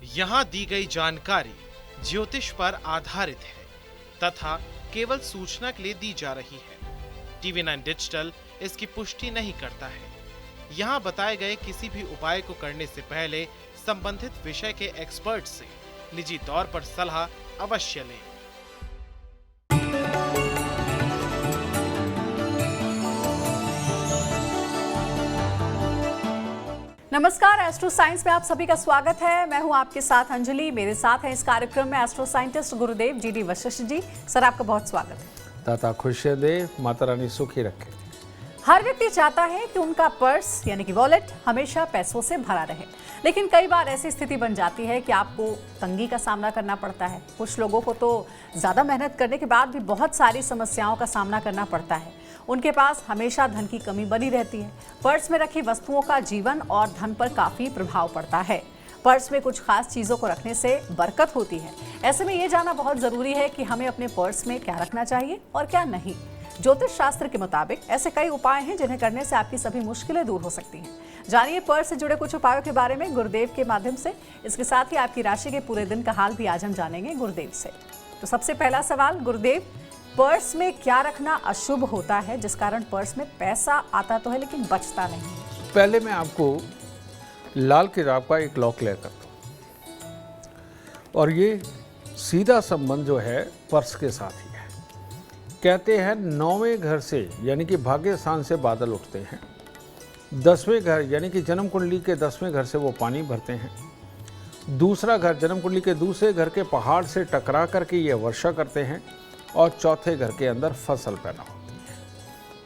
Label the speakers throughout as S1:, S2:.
S1: यहाँ दी गई जानकारी ज्योतिष पर आधारित है तथा केवल सूचना के लिए दी जा रही है। TV9 डिजिटल इसकी पुष्टि नहीं करता है। यहाँ बताए गए किसी भी उपाय को करने से पहले संबंधित विषय के एक्सपर्ट से निजी तौर पर सलाह अवश्य लें।
S2: नमस्कार, एस्ट्रो साइंस में आप सभी का स्वागत है। मैं हूं आपके साथ अंजलि। मेरे साथ हैं इस कार्यक्रम में एस्ट्रो साइंटिस्ट गुरुदेव जी.डी. वशिष्ठ जी। सर, आपका बहुत स्वागत है।
S3: दाता खुशियाँ दे, माता रानी सुखी रखे।
S2: हर व्यक्ति चाहता है कि उनका पर्स यानी कि वॉलेट हमेशा पैसों से भरा रहे, लेकिन कई बार ऐसी स्थिति बन जाती है कि आपको तंगी का सामना करना पड़ता है। कुछ लोगों को तो ज़्यादा मेहनत करने के बाद भी बहुत सारी समस्याओं का सामना करना पड़ता है। उनके पास हमेशा धन की कमी बनी रहती है। पर्स में रखी वस्तुओं का जीवन और धन पर काफ़ी प्रभाव पड़ता है। पर्स में कुछ खास चीज़ों को रखने से बरकत होती है। ऐसे में ये जानना बहुत ज़रूरी है कि हमें अपने पर्स में क्या रखना चाहिए और क्या नहीं। ज्योतिष शास्त्र के मुताबिक ऐसे कई उपाय हैं जिन्हें करने से आपकी सभी मुश्किलें दूर हो सकती हैं। जानिए पर्स से जुड़े कुछ उपायों के बारे में गुरुदेव के माध्यम से। इसके साथ ही आपकी राशि के पूरे दिन का हाल भी आज हम जानेंगे गुरुदेव से। तो सबसे पहला सवाल, गुरुदेव, पर्स में क्या रखना अशुभ होता है जिस कारण पर्स में पैसा आता तो है लेकिन बचता नहीं?
S3: पहले मैं आपको लाल किताब का एक लॉक ले करता हूँ और ये सीधा संबंध जो है पर्स के साथ ही है। कहते हैं 9वें घर से यानी कि भाग्य स्थान से बादल उठते हैं, 10वें घर यानी कि जन्म कुंडली के 10वें घर से वो पानी भरते हैं, दूसरा घर जन्म कुंडली के दूसरे घर के पहाड़ से टकरा करके ये वर्षा करते हैं और चौथे घर के अंदर फसल पैदा होती है।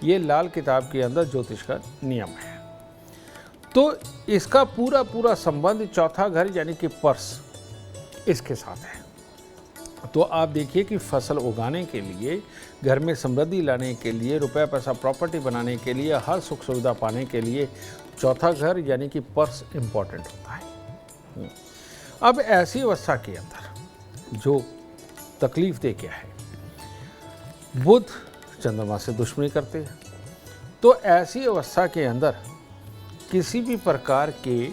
S3: ये लाल किताब के अंदर ज्योतिष का नियम है। तो इसका पूरा संबंध चौथा घर यानी कि पर्स इसके साथ है। तो आप देखिए कि फसल उगाने के लिए, घर में समृद्धि लाने के लिए, रुपया पैसा प्रॉपर्टी बनाने के लिए, हर सुख सुविधा पाने के लिए चौथा घर यानी कि पर्स इम्पॉर्टेंट होता है। अब ऐसी अवस्था के अंदर जो तकलीफ दे क्या है, बुध चंद्रमा से दुश्मनी करते हैं। तो ऐसी अवस्था के अंदर किसी भी प्रकार के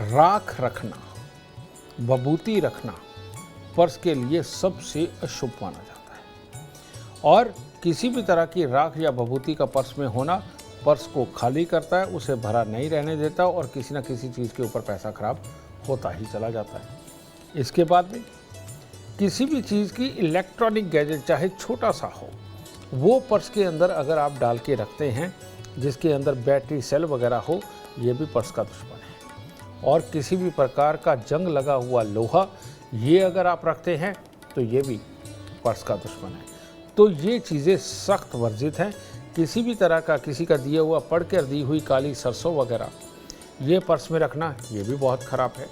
S3: राख रखना, विभूति रखना पर्स के लिए सबसे अशुभ माना जाता है। और किसी भी तरह की राख या विभूति का पर्स में होना पर्स को खाली करता है, उसे भरा नहीं रहने देता और किसी न किसी चीज़ के ऊपर पैसा खराब होता ही चला जाता है। इसके बाद में किसी भी चीज़ की इलेक्ट्रॉनिक गैजेट चाहे छोटा सा हो, वो पर्स के अंदर अगर आप डाल के रखते हैं जिसके अंदर बैटरी सेल वगैरह हो, ये भी पर्स का दुश्मन है। और किसी भी प्रकार का जंग लगा हुआ लोहा, ये अगर आप रखते हैं तो ये भी पर्स का दुश्मन है। तो ये चीज़ें सख्त वर्जित हैं। किसी भी तरह का किसी का दिया हुआ पढ़ कर दी हुई काली सरसों वगैरह ये पर्स में रखना, ये भी बहुत ख़राब है।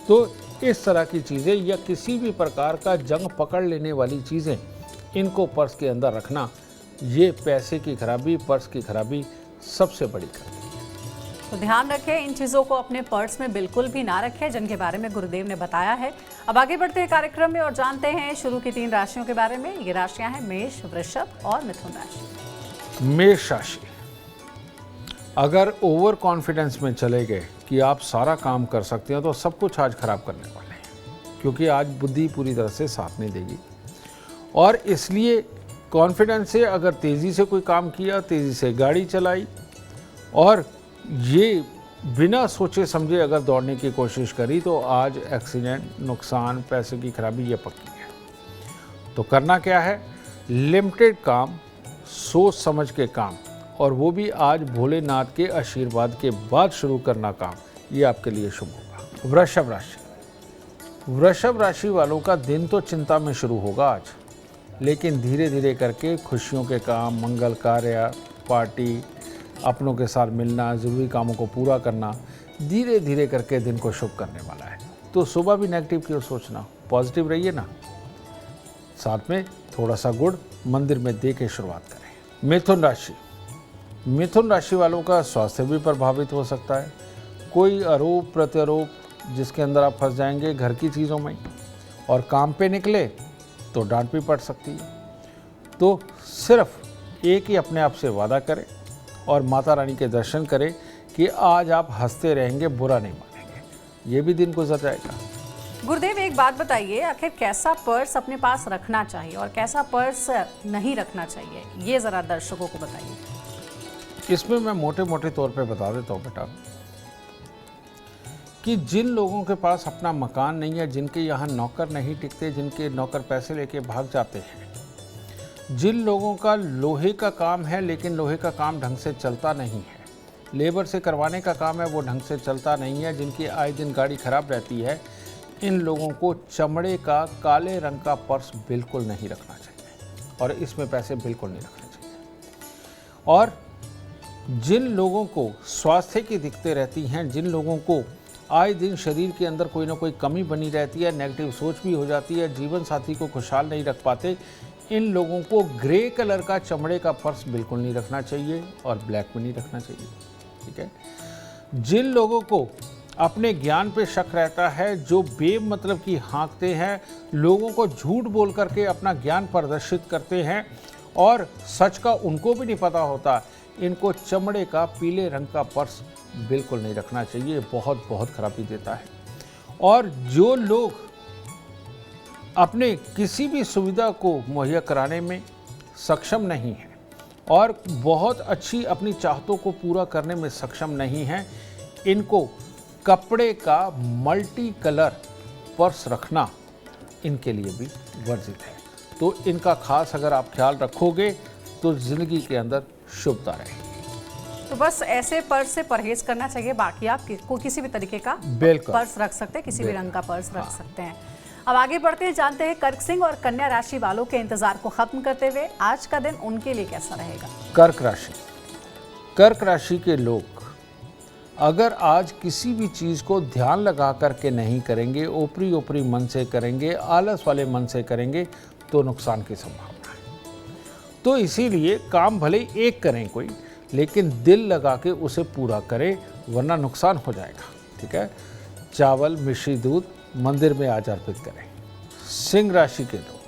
S3: तो इस तरह की चीज़ें या किसी भी प्रकार का जंग पकड़ लेने वाली चीज़ें, इनको पर्स के अंदर रखना, ये पैसे की खराबी, पर्स की खराबी सबसे बड़ी खराबी है।
S2: तो ध्यान रखें, इन चीज़ों को अपने पर्स में बिल्कुल भी ना रखें जिनके बारे में गुरुदेव ने बताया है। अब आगे बढ़ते हैं कार्यक्रम में और जानते हैं शुरू की 3 राशियों के बारे में। ये राशियां हैं मेष, वृषभ और मिथुन राशि।
S3: मेष राशि, अगर ओवर कॉन्फिडेंस में चले गए कि आप सारा काम कर सकते हैं तो सब कुछ आज खराब करने वाले हैं, क्योंकि आज बुद्धि पूरी तरह से साथ नहीं देगी। और इसलिए कॉन्फिडेंस से अगर तेज़ी से कोई काम किया, तेज़ी से गाड़ी चलाई और ये बिना सोचे समझे अगर दौड़ने की कोशिश करी तो आज एक्सीडेंट, नुकसान, पैसे की खराबी ये पक्की है। तो करना क्या है, लिमिटेड काम, सोच समझ के काम, और वो भी आज भोलेनाथ के आशीर्वाद के बाद शुरू करना काम, ये आपके लिए शुभ होगा। वृषभ राशि, वृषभ राशि वालों का दिन तो चिंता में शुरू होगा आज, लेकिन धीरे धीरे करके खुशियों के काम, मंगल कार्य, पार्टी, अपनों के साथ मिलना, ज़रूरी कामों को पूरा करना, धीरे धीरे करके दिन को शुभ करने वाला है। तो सुबह भी नेगेटिव क्यों सोचना, पॉजिटिव रहिए ना। साथ में थोड़ा सा गुड़ मंदिर में दे के शुरुआत करें। मिथुन राशि, मिथुन राशि वालों का स्वास्थ्य भी प्रभावित हो सकता है। कोई आरोप प्रत्यारोप जिसके अंदर आप फंस जाएंगे घर की चीज़ों में, और काम पे निकले तो डांट भी पड़ सकती है। तो सिर्फ एक ही अपने आप से वादा करें और माता रानी के दर्शन करें कि आज आप हंसते रहेंगे, बुरा नहीं मानेंगे। ये भी दिन गुजर जाएगा।
S2: गुरुदेव, एक बात बताइए, आखिर कैसा पर्स अपने पास रखना चाहिए और कैसा पर्स नहीं रखना चाहिए, ये ज़रा दर्शकों को बताइए।
S3: इसमें मैं मोटे मोटे तौर पे बता देता हूँ बेटा कि जिन लोगों के पास अपना मकान नहीं है, जिनके यहाँ नौकर नहीं टिकते, जिनके नौकर पैसे लेके भाग जाते हैं, जिन लोगों का लोहे का काम है लेकिन लोहे का काम ढंग से चलता नहीं है, लेबर से करवाने का काम है वो ढंग से चलता नहीं है, जिनकी आए दिन गाड़ी खराब रहती है, इन लोगों को चमड़े का काले रंग का पर्स बिल्कुल नहीं रखना चाहिए और इसमें पैसे बिल्कुल नहीं रखने चाहिए। और जिन लोगों को स्वास्थ्य की दिक्कतें रहती हैं, जिन लोगों को आए दिन शरीर के अंदर कोई ना कोई कमी बनी रहती है, नेगेटिव सोच भी हो जाती है, जीवन साथी को खुशहाल नहीं रख पाते, इन लोगों को ग्रे कलर का चमड़े का पर्स बिल्कुल नहीं रखना चाहिए और ब्लैक में नहीं रखना चाहिए। ठीक है। जिन लोगों को अपने ज्ञान पे शक रहता है, जो बेमतलब की हाँकते हैं, लोगों को झूठ बोल करके अपना ज्ञान प्रदर्शित करते हैं और सच का उनको भी नहीं पता होता, इनको चमड़े का पीले रंग का पर्स बिल्कुल नहीं रखना चाहिए, बहुत बहुत खराबी देता है। और जो लोग अपने किसी भी सुविधा को मुहैया कराने में सक्षम नहीं हैं और बहुत अच्छी अपनी चाहतों को पूरा करने में सक्षम नहीं हैं, इनको कपड़े का मल्टी कलर पर्स रखना इनके लिए भी वर्जित है। तो इनका खास अगर आप ख्याल रखोगे तो ज़िंदगी के अंदर शुभता रहेगी।
S2: तो बस ऐसे पर्स से परहेज करना चाहिए, बाकी आप को किसी भी तरीके का पर्स रख सकते हैं, किसी भी रंग का पर्स रख सकते हैं। अब आगे बढ़ते हैं, जानते हैं कर्क सिंह और कन्या राशि वालों के इंतजार को खत्म करते हुए आज का दिन उनके लिए कैसा रहेगा।
S3: कर्क राशि के लोग अगर आज किसी भी चीज़ को ध्यान लगा करके नहीं करेंगे, ऊपरी ऊपरी मन से करेंगे, आलस वाले मन से करेंगे तो नुकसान की संभावना है। तो इसीलिए काम भले एक करें कोई, लेकिन दिल लगा के उसे पूरा करें, वरना नुकसान हो जाएगा। ठीक है। चावल, मिश्री दूध मंदिर में आज अर्पित करें। सिंह राशि के लोग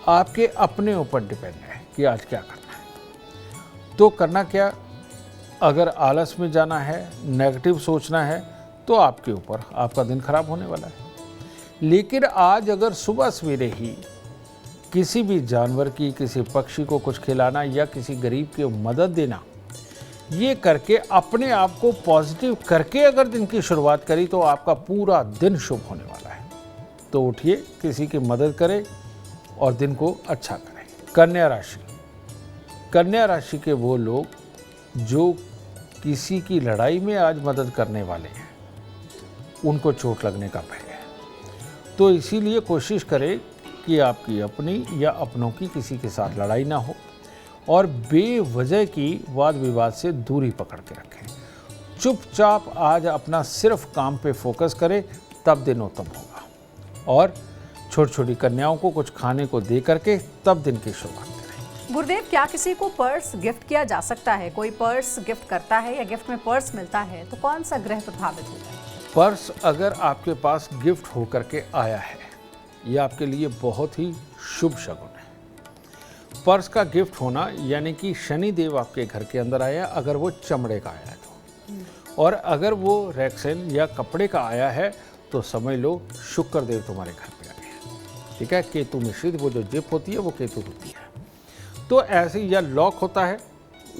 S3: आपके अपने ऊपर डिपेंड है कि आज क्या करना है। तो करना क्या, अगर आलस में जाना है, नेगेटिव सोचना है तो आपके ऊपर, आपका दिन खराब होने वाला है। लेकिन आज अगर सुबह सवेरे ही किसी भी जानवर की, किसी पक्षी को कुछ खिलाना या किसी गरीब की मदद देना, ये करके अपने आप को पॉजिटिव करके अगर दिन की शुरुआत करी तो आपका पूरा दिन शुभ होने वाला है। तो उठिए, किसी की मदद करें और दिन को अच्छा करें। कन्या राशि के वो लोग जो किसी की लड़ाई में आज मदद करने वाले हैं, उनको चोट लगने का भय है। तो इसीलिए कोशिश करें कि आपकी अपनी या अपनों की किसी के साथ लड़ाई ना हो और बेवजह की वाद विवाद से दूरी पकड़ के रखें। चुपचाप आज अपना सिर्फ काम पे फोकस करें, तब दिन उत्तम होगा। और छोटी छोटी कन्याओं को कुछ खाने को दे करके तब दिन की शुरुआत करें।
S2: गुरुदेव, क्या किसी को पर्स गिफ्ट किया जा सकता है? कोई पर्स गिफ्ट करता है या गिफ्ट में पर्स मिलता है तो कौन सा ग्रह प्रभावित होता है?
S3: पर्स अगर आपके पास गिफ्ट होकर के आया है, ये आपके लिए बहुत ही शुभ शगुन है। पर्स का गिफ्ट होना यानी कि शनि देव आपके घर के अंदर आया, अगर वो चमड़े का आया तो, और अगर वो रेक्सिन या कपड़े का आया है तो समझ लो शुक्र देव तुम्हारे घर पे आ गया। ठीक है। केतु मिश्रित वो जो जिप होती है वो केतु होती है। तो ऐसे, या लॉक होता है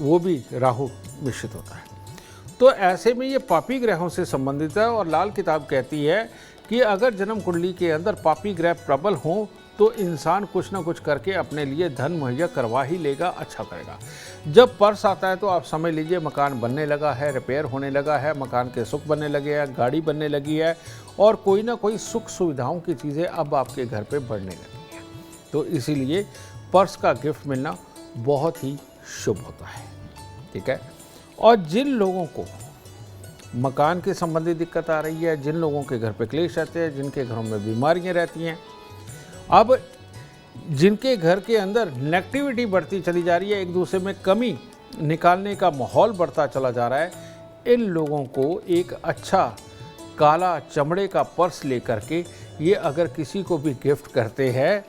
S3: वो भी राहु मिश्रित होता है। तो ऐसे में ये पापी ग्रहों से संबंधित है और लाल किताब कहती है कि अगर जन्म कुंडली के अंदर पापी ग्रह प्रबल हों तो इंसान कुछ ना कुछ करके अपने लिए धन मुहैया करवा ही लेगा, अच्छा करेगा। जब पर्स आता है तो आप समझ लीजिए मकान बनने लगा है, रिपेयर होने लगा है, मकान के सुख बनने लगे हैं, गाड़ी बनने लगी है और कोई ना कोई सुख सुविधाओं की चीज़ें अब आपके घर पे बढ़ने लगी हैं। तो इसीलिए पर्स का गिफ्ट मिलना बहुत ही शुभ होता है। ठीक है। और जिन लोगों को मकान के संबंधी दिक्कत आ रही है, जिन लोगों के घर पे क्लेश रहते हैं, जिनके घरों में बीमारियां रहती हैं, अब जिनके घर के अंदर नेगेटिविटी बढ़ती चली जा रही है, एक दूसरे में कमी निकालने का माहौल बढ़ता चला जा रहा है, इन लोगों को एक अच्छा काला चमड़े का पर्स लेकर के ये अगर किसी को भी गिफ्ट करते हैं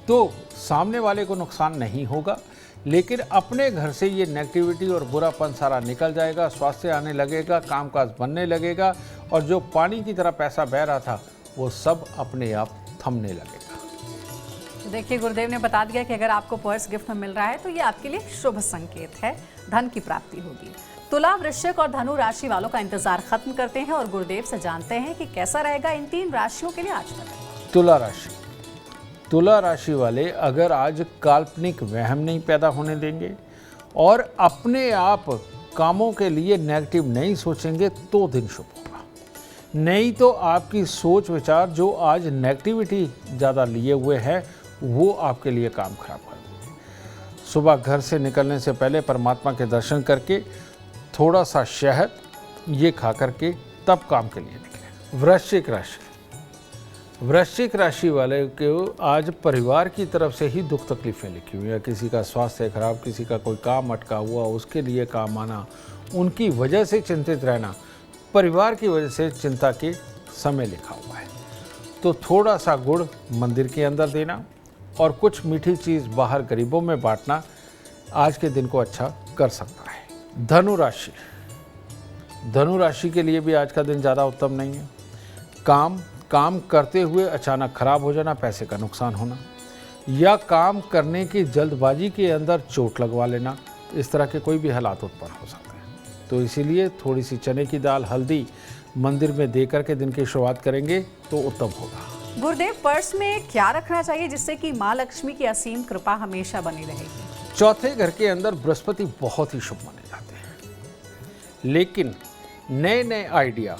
S3: तो सामने वाले को नुकसान नहीं होगा, लेकिन अपने घर से ये नेगेटिविटी और बुरापन सारा निकल जाएगा, स्वास्थ्य आने लगेगा, कामकाज बनने लगेगा और जो पानी की तरह पैसा बह रहा था वो सब अपने आप थमने लगेगा।
S2: तो देखिए, गुरुदेव ने बता दिया कि अगर आपको पर्स गिफ्ट में मिल रहा है तो ये आपके लिए शुभ संकेत है, धन की प्राप्ति होगी। तुला, वृश्चिक और धनु राशि वालों का इंतजार खत्म करते हैं और गुरुदेव से जानते हैं कि कैसा रहेगा इन 3 राशियों के लिए आज का दिन।
S3: तुला राशि। तुला राशि वाले अगर आज काल्पनिक वहम नहीं पैदा होने देंगे और अपने आप कामों के लिए नेगेटिव नहीं सोचेंगे तो दिन शुभ होगा। नहीं तो आपकी सोच विचार जो आज नेगेटिविटी ज़्यादा लिए हुए है वो आपके लिए काम खराब कर देंगे। सुबह घर से निकलने से पहले परमात्मा के दर्शन करके थोड़ा सा शहद ये खा करके तब काम के लिए निकलें। वृश्चिक राशि। वृश्चिक राशि वाले को आज परिवार की तरफ से ही दुख तकलीफें लिखी हुई है। किसी का स्वास्थ्य खराब, किसी का कोई काम अटका हुआ, उसके लिए काम आना, उनकी वजह से चिंतित रहना, परिवार की वजह से चिंता के समय लिखा हुआ है। तो थोड़ा सा गुड़ मंदिर के अंदर देना और कुछ मीठी चीज़ बाहर गरीबों में बांटना आज के दिन को अच्छा कर सकता है। धनु राशि। धनु राशि के लिए भी आज का दिन ज़्यादा उत्तम नहीं है। काम करते हुए अचानक खराब हो जाना, पैसे का नुकसान होना या काम करने की जल्दबाजी के अंदर चोट लगवा लेना, इस तरह के कोई भी हालात उत्पन्न हो सकते हैं। तो इसीलिए थोड़ी सी चने की दाल, हल्दी मंदिर में दे करके दिन की शुरुआत करेंगे तो उत्तम होगा।
S2: गुरुदेव, पर्स में क्या रखना चाहिए जिससे कि माँ लक्ष्मी की असीम कृपा हमेशा बनी रहेगी?
S3: चौथे घर के अंदर बृहस्पति बहुत ही शुभ माने जाते हैं, लेकिन नए नए आइडिया,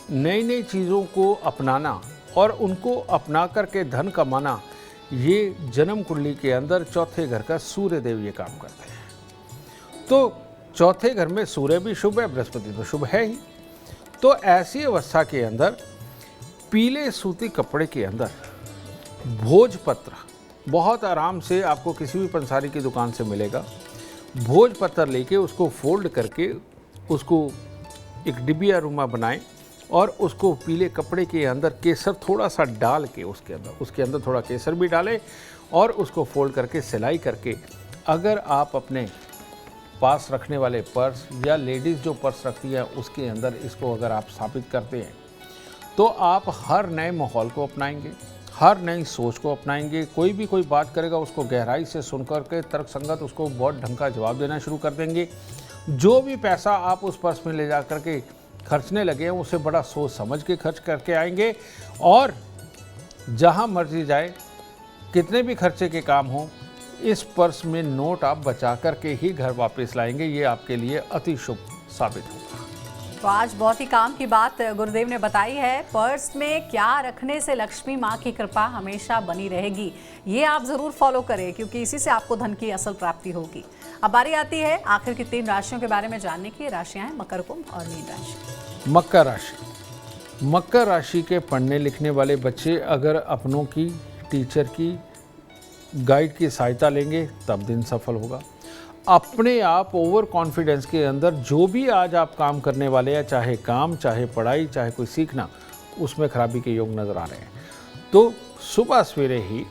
S3: नई नई चीज़ों को अपनाना और उनको अपना करके धन कमाना, ये जन्म कुंडली के अंदर चौथे घर का सूर्य देव ये काम करते हैं। तो चौथे घर में सूर्य भी शुभ है, बृहस्पति तो शुभ है ही। तो ऐसी अवस्था के अंदर पीले सूती कपड़े के अंदर भोजपत्र बहुत आराम से आपको किसी भी पंसारी की दुकान से मिलेगा। भोजपत्र लेके उसको फोल्ड करके उसको एक डिबिया रूमा बनाएं और उसको पीले कपड़े के अंदर केसर थोड़ा सा डाल के उसके अंदर थोड़ा केसर भी डालें और उसको फोल्ड करके सिलाई करके अगर आप अपने पास रखने वाले पर्स या लेडीज़ जो पर्स रखती है उसके अंदर इसको अगर आप स्थापित करते हैं तो आप हर नए माहौल को अपनाएंगे, हर नई सोच को अपनाएंगे। कोई बात करेगा उसको गहराई से सुन करके तर्कसंगत उसको बहुत ढंग का जवाब देना शुरू कर देंगे। जो भी पैसा आप उस पर्स में ले जा करके खर्चने लगे हैं उसे बड़ा सोच समझ के खर्च करके आएंगे और जहां मर्जी जाए, कितने भी खर्चे के काम हो, इस पर्स में नोट आप बचा करके ही घर वापस लाएंगे। ये आपके लिए अति शुभ साबित होगा।
S2: तो आज बहुत ही काम की बात गुरुदेव ने बताई है। पर्स में क्या रखने से लक्ष्मी माँ की कृपा हमेशा बनी रहेगी, ये आप जरूर फॉलो करें क्योंकि इसी से आपको धन की असल प्राप्ति होगी। अब बारी आती है आखिर की 3 राशियों के बारे में जानने की। राशियां हैं मकर, कुंभ और मीन राशि।
S3: मकर राशि। मकर राशि के पढ़ने लिखने वाले बच्चे अगर अपनों की टीचर की गाइड की सहायता लेंगे तब दिन सफल होगा। अपने आप ओवर कॉन्फिडेंस के अंदर जो भी आज आप काम करने वाले हैं, चाहे काम, चाहे पढ़ाई, चाहे कोई सीखना, उसमें खराबी के योग नज़र आ रहे हैं। तो सुबह सवेरे ही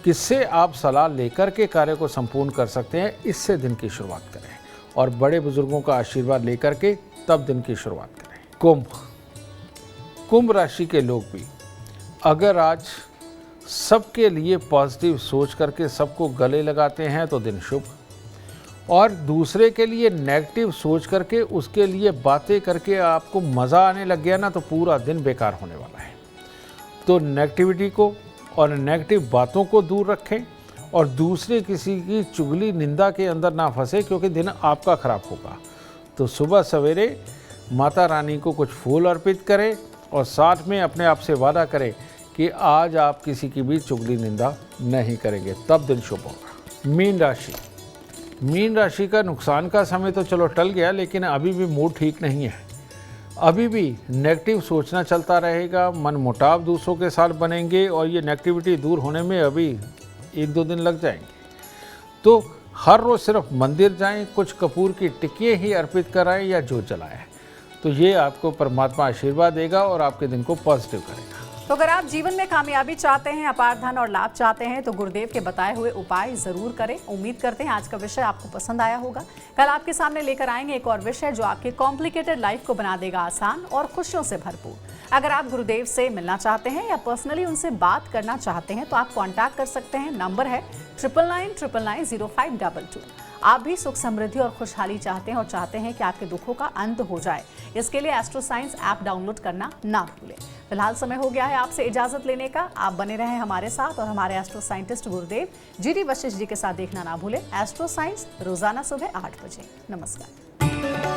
S3: किससे आप सलाह लेकर के कार्य को संपूर्ण कर सकते हैं, इससे दिन की शुरुआत करें और बड़े बुजुर्गों का आशीर्वाद लेकर के तब दिन की शुरुआत करें। कुंभ राशि के लोग भी अगर आज सबके लिए पॉजिटिव सोच करके सबको गले लगाते हैं तो दिन शुभ, और दूसरे के लिए नेगेटिव सोच करके उसके लिए बातें करके आपको मज़ा आने लग गया ना तो पूरा दिन बेकार होने वाला है। तो नेगेटिविटी को और नेगेटिव बातों को दूर रखें और दूसरे किसी की चुगली निंदा के अंदर ना फंसे क्योंकि दिन आपका खराब होगा। तो सुबह सवेरे माता रानी को कुछ फूल अर्पित करें और साथ में अपने आप से वादा करें कि आज आप किसी की भी चुगली निंदा नहीं करेंगे, तब दिन शुभ होगा। मीन राशि। मीन राशि का नुकसान का समय तो चलो टल गया, लेकिन अभी भी मूड ठीक नहीं है। अभी भी नेगेटिव सोचना चलता रहेगा, मन मुटाव दूसरों के साथ बनेंगे और ये नेगेटिविटी दूर होने में अभी 1-2 दिन लग जाएंगे। तो हर रोज़ सिर्फ मंदिर जाएं, कुछ कपूर की टिक्कियाँ ही अर्पित कराएं या जोत जलाएं, तो ये आपको परमात्मा आशीर्वाद देगा और आपके दिन को पॉजिटिव करेगा।
S2: तो अगर आप जीवन में कामयाबी चाहते हैं, अपार धन और लाभ चाहते हैं तो गुरुदेव के बताए हुए उपाय जरूर करें। उम्मीद करते हैं आज का विषय आपको पसंद आया होगा। कल आपके सामने लेकर आएंगे एक और विषय जो आपके कॉम्प्लिकेटेड लाइफ को बना देगा आसान और खुशियों से भरपूर। अगर आप गुरुदेव से मिलना चाहते हैं या पर्सनली उनसे बात करना चाहते हैं तो आप कांटेक्ट कर सकते हैं। नंबर है 9999990522। आप भी सुख समृद्धि और खुशहाली चाहते हैं और चाहते हैं कि आपके दुखों का अंत हो जाए, इसके लिए एस्ट्रो साइंस ऐप डाउनलोड करना ना भूलें। फिलहाल समय हो गया है आपसे इजाजत लेने का। आप बने रहें हमारे साथ और हमारे एस्ट्रो साइंटिस्ट गुरुदेव GD वशिष्ठ जी के साथ देखना ना भूलें एस्ट्रो साइंस रोजाना सुबह 8 बजे। नमस्कार।